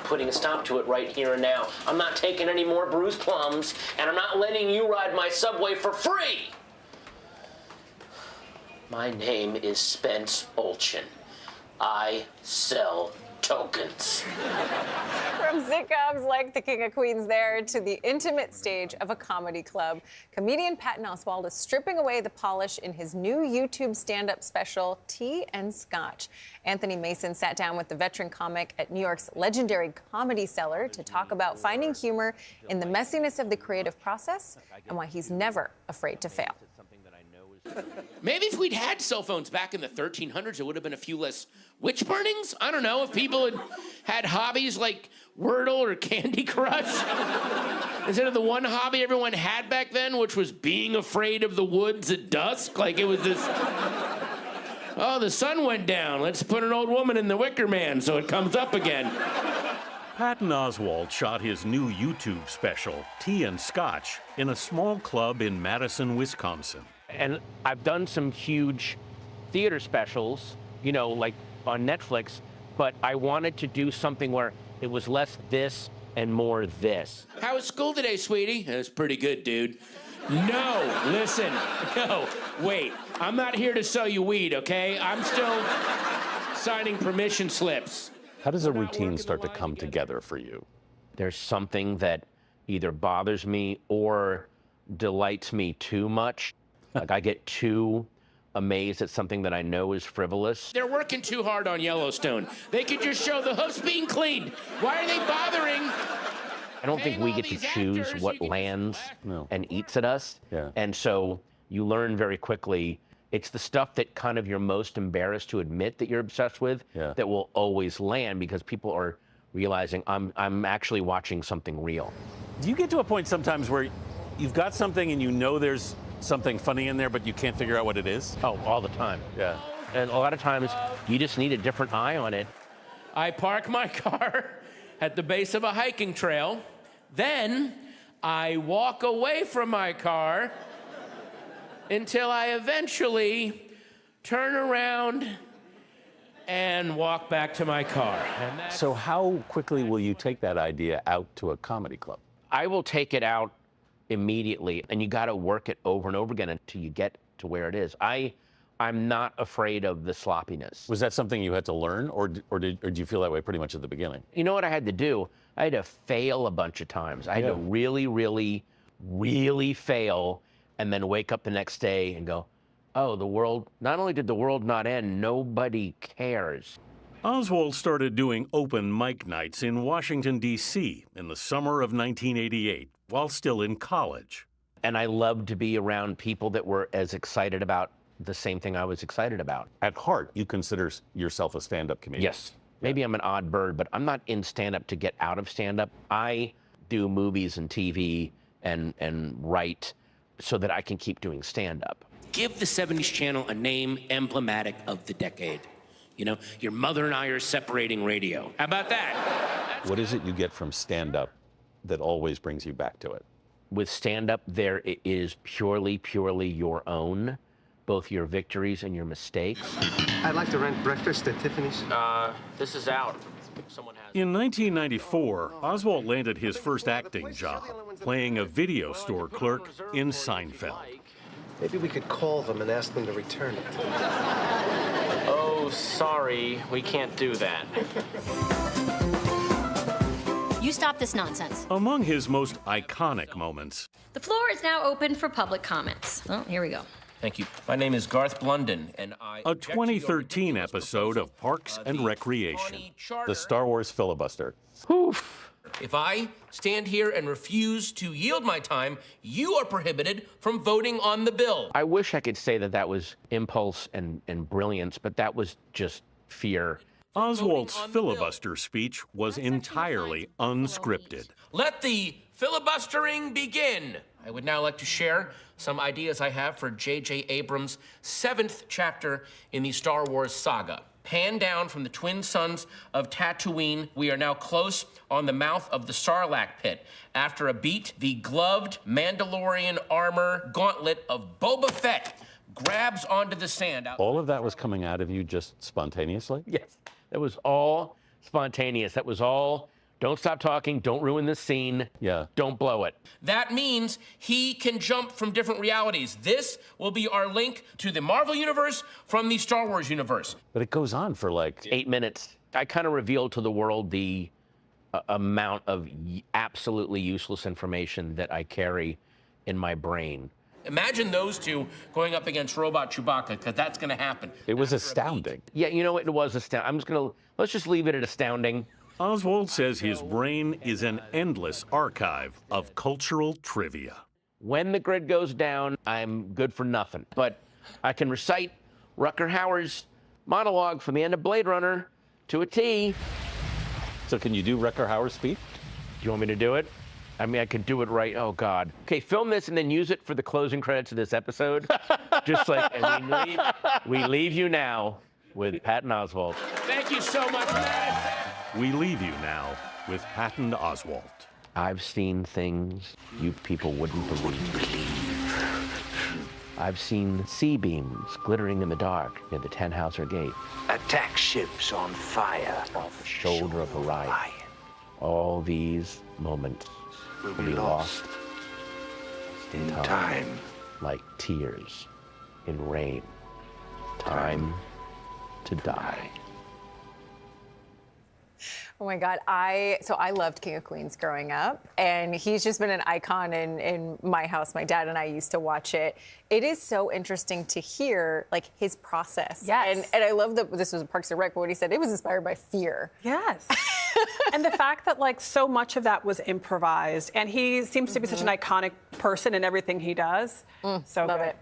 putting a stop to it right here and now. I'm not taking any more bruised plums, and I'm not letting you ride my subway for free. My name is Spence Olchin. I sell tokens. From sitcoms like The King of Queens there to the intimate stage of a comedy club, comedian Patton Oswalt is stripping away the polish in his new YouTube stand-up special, Tea and Scotch. Anthony Mason sat down with the veteran comic at New York's legendary Comedy Cellar to talk about finding humor in the messiness of the creative process and why he's never afraid to fail. Maybe if we'd had cell phones back in the 1300s, it would have been a few less witch burnings. I don't know, if people had hobbies like Wordle or Candy Crush. Instead of the one hobby everyone had back then, which was being afraid of the woods at dusk. Like it was this, oh, the sun went down. Let's put an old woman in the Wicker Man so it comes up again. Patton Oswalt shot his new YouTube special, Tea and Scotch, in a small club in Madison, Wisconsin. And I've done some huge theater specials, you know, like on Netflix, but I wanted to do something where it was less this and more this. How was school today, sweetie? It was pretty good, dude. No, listen, no, wait. I'm not here to sell you weed, okay? I'm still signing permission slips. How does a routine start to come together for you? There's something that either bothers me or delights me too much. Like I get too amazed at something that I know is frivolous. They're working too hard on Yellowstone. They could just show the hoofs being cleaned. Why are they bothering? I don't think we get to choose what lands and eats at us. Yeah. And so you learn very quickly, it's the stuff that kind of you're most embarrassed to admit that you're obsessed with that will always land, because people are realizing I'm actually watching something real. Do you get to a point sometimes where you've got something and you know there's something funny in there, but you can't figure out what it is? Oh, all the time. Yeah. And a lot of times, you just need a different eye on it. I park my car at the base of a hiking trail. Then I walk away from my car until I eventually turn around and walk back to my car. So how quickly will you take that idea out to a comedy club? I will take it out immediately, and you got to work it over and over again until you get to where it is. I'm not afraid of the sloppiness. Was that something you had to learn, or did you feel that way pretty much at the beginning? You know what I had to do? I had to fail a bunch of times. I had to really, really, really fail, and then wake up the next day and go, oh, the world, not only did the world not end, nobody cares. Oswalt started doing open mic nights in Washington, D.C. in the summer of 1988, while still in college. And I loved to be around people that were as excited about the same thing I was excited about. At heart, you consider yourself a stand-up comedian? Yes. Maybe I'm an odd bird, but I'm not in stand-up to get out of stand-up. I do movies and TV and write so that I can keep doing stand-up. Give the 70s channel a name emblematic of the decade. You know, your mother and I are separating radio. How about that? What is it you get from stand-up that always brings you back to it? With stand-up, there it is purely your own, both your victories and your mistakes. I'd like to rent breakfast at Tiffany's. This is out. Someone has. In 1994, Oswalt landed his first acting job, playing a video store clerk in Seinfeld. Maybe we could call them and ask them to return it. Oh, sorry, we can't do that. You stop this nonsense. Among his most iconic moments. The floor is now open for public comments. Oh, here we go. Thank you. My name is Garth Blunden, and A 2013 episode of Parks and Recreation. The Star Wars filibuster. Oof. If I stand here and refuse to yield my time, you are prohibited from voting on the bill. I wish I could say that that was impulse and brilliance, but that was just fear. Oswalt's filibuster speech was entirely unscripted. Let the filibustering begin. I would now like to share some ideas I have for J.J. Abrams' 7th chapter in the Star Wars saga. Pan down from the twin suns of Tatooine, we are now close on the mouth of the Sarlacc pit. After a beat, the gloved Mandalorian armor gauntlet of Boba Fett grabs onto the sand. All of that was coming out of you just spontaneously? Yes, that was all spontaneous. That was all Don't stop talking. Don't ruin the scene. Yeah. Don't blow it. That means he can jump from different realities. This will be our link to the Marvel universe from the Star Wars universe. But it goes on for like 8 minutes. I kind of revealed to the world the amount of absolutely useless information that I carry in my brain. Imagine those two going up against Robot Chewbacca, because that's going to happen. It was astounding. Yeah, you know what? It was astounding. Let's just leave it at astounding. Oswalt says his brain is an endless archive of cultural trivia. When the grid goes down, I'm good for nothing. But I can recite Rutger Hauer's monologue from the end of Blade Runner to a T. So can you do Rutger Hauer's speech? Do you want me to do it? I mean, I could do it right. Oh, God. Okay, film this and then use it for the closing credits of this episode. Just like, and we leave you now with Patton Oswalt. Thank you so much, Matt. We leave you now with Patton Oswalt. I've seen things you people wouldn't believe. I've seen C-beams glittering in the dark near the Tannhauser Gate. Attack ships on fire Off the shoulder of Orion. All these moments will be lost in time. like tears in rain. Time to die. Oh my God, I loved King of Queens growing up, and he's just been an icon in my house. My dad and I used to watch it. It is so interesting to hear like his process. Yes. And I love that this was Parks and Rec, but what he said, it was inspired by fear. Yes. And the fact that like so much of that was improvised, and he seems to be such an iconic person in everything he does. So Love good. it.